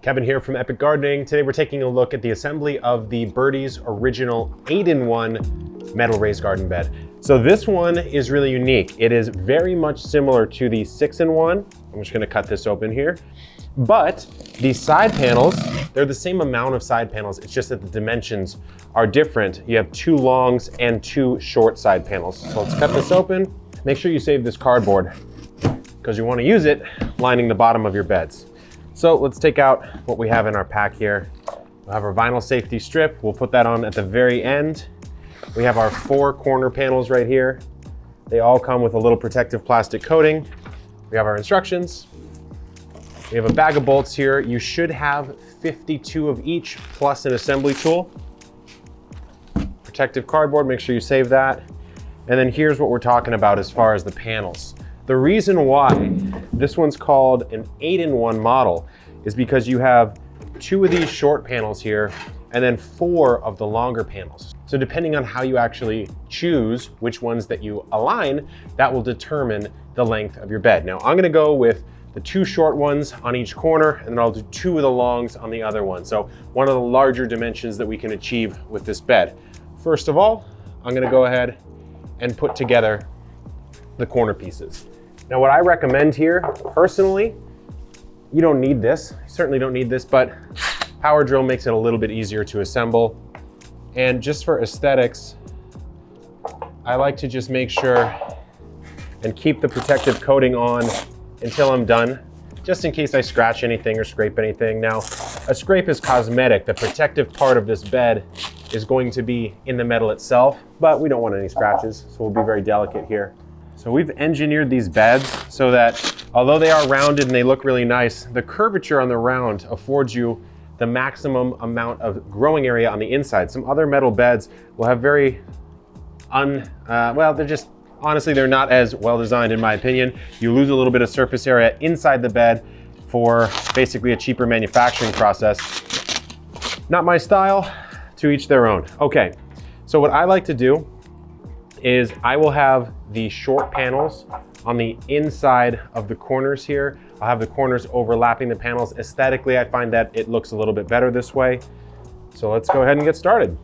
Kevin here from Epic Gardening. Today we're taking a look at the assembly of the Birdies original 8-in-1 metal raised garden bed. So this one is really unique. It is very much similar to the 6-in-1. I'm just gonna cut this open here. But the side panels, they're the same amount of side panels. It's just that the dimensions are different. You have 2 longs and 2 short side panels. So let's cut this open. Make sure you save this cardboard because you want to use it lining the bottom of your beds. So let's take out what we have in our pack here. We'll have our vinyl safety strip. We'll put that on at the very end. We have our 4 corner panels right here. They all come with a little protective plastic coating. We have our instructions. We have a bag of bolts here. You should have 52 of each plus an assembly tool. Protective cardboard, make sure you save that. And then here's what we're talking about as far as the panels. The reason why this one's called an 8-in-1 model is because you have 2 of these short panels here and then 4 of the longer panels. So depending on how you actually choose which ones that you align, that will determine the length of your bed. Now I'm gonna go with the 2 short ones on each corner, and then I'll do 2 of the longs on the other one. So one of the larger dimensions that we can achieve with this bed. First of all, I'm gonna go ahead and put together the corner pieces. Now what I recommend here, personally, you don't need this. You certainly don't need this, but power drill makes it a little bit easier to assemble. And just for aesthetics, I like to just make sure and keep the protective coating on until I'm done, just in case I scratch anything or scrape anything. Now, a scrape is cosmetic. The protective part of this bed is going to be in the metal itself, but we don't want any scratches, so we'll be very delicate here. So we've engineered these beds so that although they are rounded and they look really nice, the curvature on the round affords you the maximum amount of growing area on the inside. Some other metal beds will have very well, they're just, honestly, they're not as well designed in my opinion. You lose a little bit of surface area inside the bed for basically a cheaper manufacturing process. Not my style, to each their own. Okay, so what I like to do is I will have the short panels on the inside of the corners here. I'll have the corners overlapping the panels. Aesthetically, I find that it looks a little bit better this way. So let's go ahead and get started.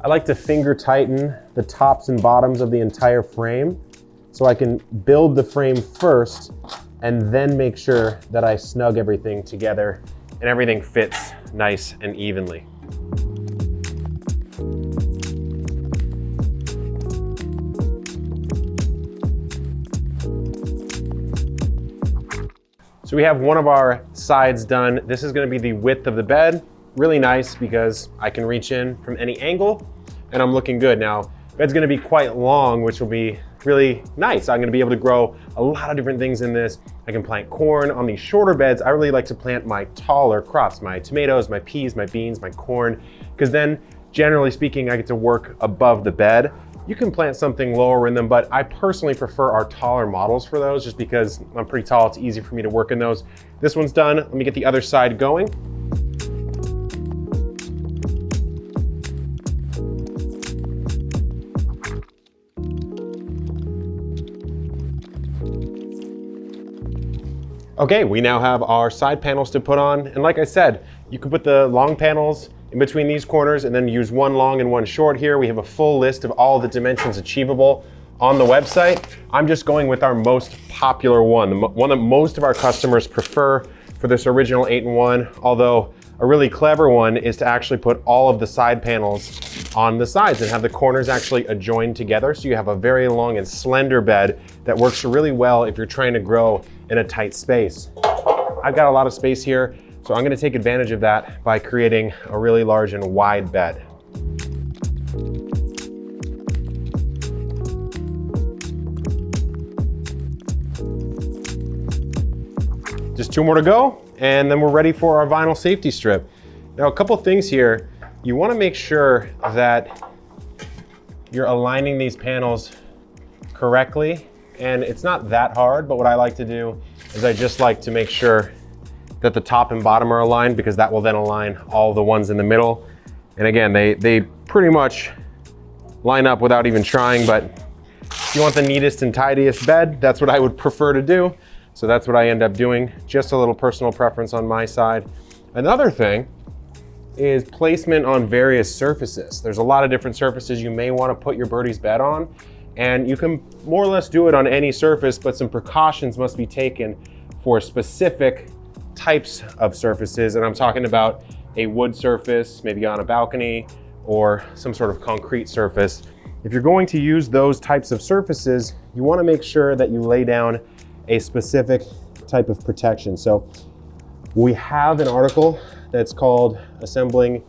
I like to finger tighten the tops and bottoms of the entire frame so I can build the frame first and then make sure that I snug everything together and everything fits nice and evenly. So we have one of our sides done. This is gonna be the width of the bed. Really nice because I can reach in from any angle and I'm looking good. Now, bed's gonna be quite long, which will be really nice. I'm gonna be able to grow a lot of different things in this. I can plant corn. On these shorter beds, I really like to plant my taller crops, my tomatoes, my peas, my beans, my corn, because then generally speaking, I get to work above the bed. You can plant something lower in them, but I personally prefer our taller models for those just because I'm pretty tall. It's easy for me to work in those. This one's done. Let me get the other side going. Okay, we now have our side panels to put on. And like I said, you could put the long panels in between these corners and then use 1 long and 1 short here. We have a full list of all the dimensions achievable on the website. I'm just going with our most popular one, the one that most of our customers prefer for this original 8-in-1, although a really clever one is to actually put all of the side panels on the sides and have the corners actually adjoined together. So you have a very long and slender bed that works really well if you're trying to grow in a tight space. I've got a lot of space here, so I'm gonna take advantage of that by creating a really large and wide bed. Just 2 more to go, and then we're ready for our vinyl safety strip. Now, a couple things here. You wanna make sure that you're aligning these panels correctly. And it's not that hard, but what I like to do is I just like to make sure that the top and bottom are aligned because that will then align all the ones in the middle. And again, they pretty much line up without even trying, but if you want the neatest and tidiest bed, that's what I would prefer to do. So that's what I end up doing, just a little personal preference on my side. Another thing is placement on various surfaces. There's a lot of different surfaces you may want to put your Birdies bed on, and you can more or less do it on any surface, but some precautions must be taken for specific types of surfaces. And I'm talking about a wood surface, maybe on a balcony, or some sort of concrete surface. If you're going to use those types of surfaces, you want to make sure that you lay down a specific type of protection. So we have an article that's called Assembling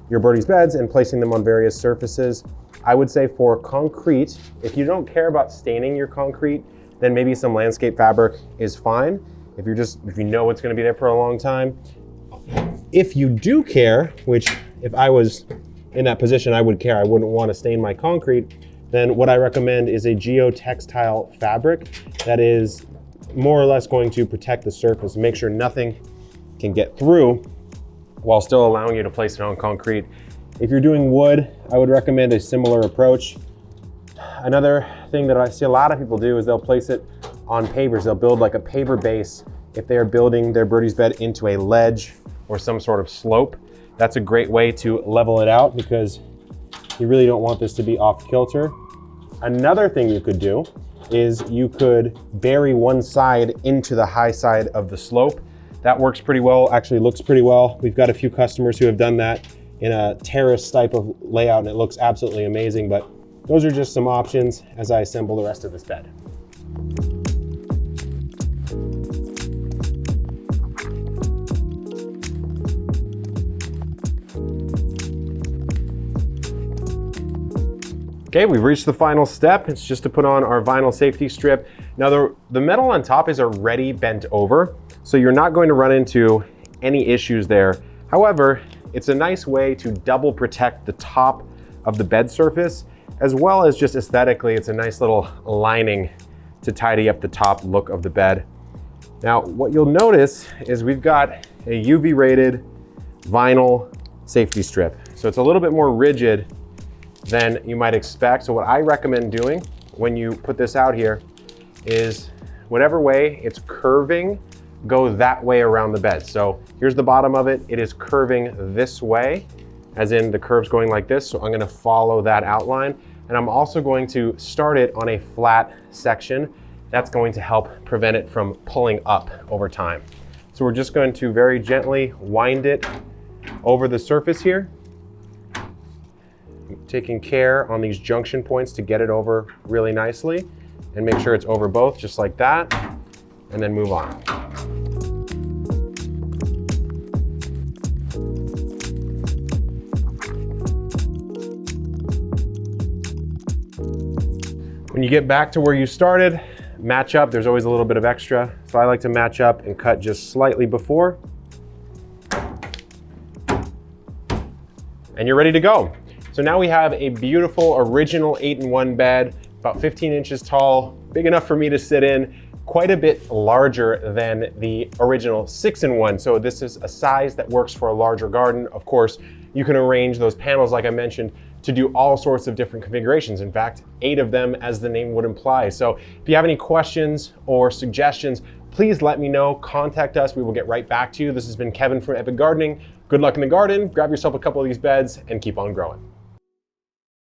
Your Birdies Beds and Placing Them on Various Surfaces. I would say for concrete, if you don't care about staining your concrete, then maybe some landscape fabric is fine. If you know it's going to be there for a long time. If you do care, which if I was in that position, I would care. I wouldn't want to stain my concrete. Then what I recommend is a geotextile fabric that is more or less going to protect the surface, make sure nothing can get through while still allowing you to place it on concrete. If you're doing wood, I would recommend a similar approach. Another thing that I see a lot of people do is they'll place it on pavers. They'll build like a paver base if they are building their Birdies bed into a ledge or some sort of slope. That's a great way to level it out because you really don't want this to be off kilter. Another thing you could do is you could bury one side into the high side of the slope. That works pretty well, actually looks pretty well. We've got a few customers who have done that in a terrace type of layout and it looks absolutely amazing, but those are just some options as I assemble the rest of this bed. Okay, we've reached the final step. It's just to put on our vinyl safety strip. Now the metal on top is already bent over, so you're not going to run into any issues there. However, it's a nice way to double protect the top of the bed surface, as well as just aesthetically, it's a nice little lining to tidy up the top look of the bed. Now, what you'll notice is we've got a UV rated vinyl safety strip. So it's a little bit more rigid than you might expect. So what I recommend doing when you put this out here is whatever way it's curving, go that way around the bed. So here's the bottom of it. It is curving this way, as in the curve's going like this. So I'm gonna follow that outline. And I'm also going to start it on a flat section. That's going to help prevent it from pulling up over time. So we're just going to very gently wind it over the surface here, taking care on these junction points to get it over really nicely and make sure it's over both just like that, and then move on. When you get back to where you started, match up. There's always a little bit of extra. So I like to match up and cut just slightly before. And you're ready to go. So now we have a beautiful original 8-in-1 bed, about 15 inches tall, big enough for me to sit in, quite a bit larger than the original 6-in-1. So this is a size that works for a larger garden. Of course, you can arrange those panels, like I mentioned, to do all sorts of different configurations. In fact, 8 of them as the name would imply. So if you have any questions or suggestions, please let me know, contact us. We will get right back to you. This has been Kevin from Epic Gardening. Good luck in the garden, grab yourself a couple of these beds and keep on growing.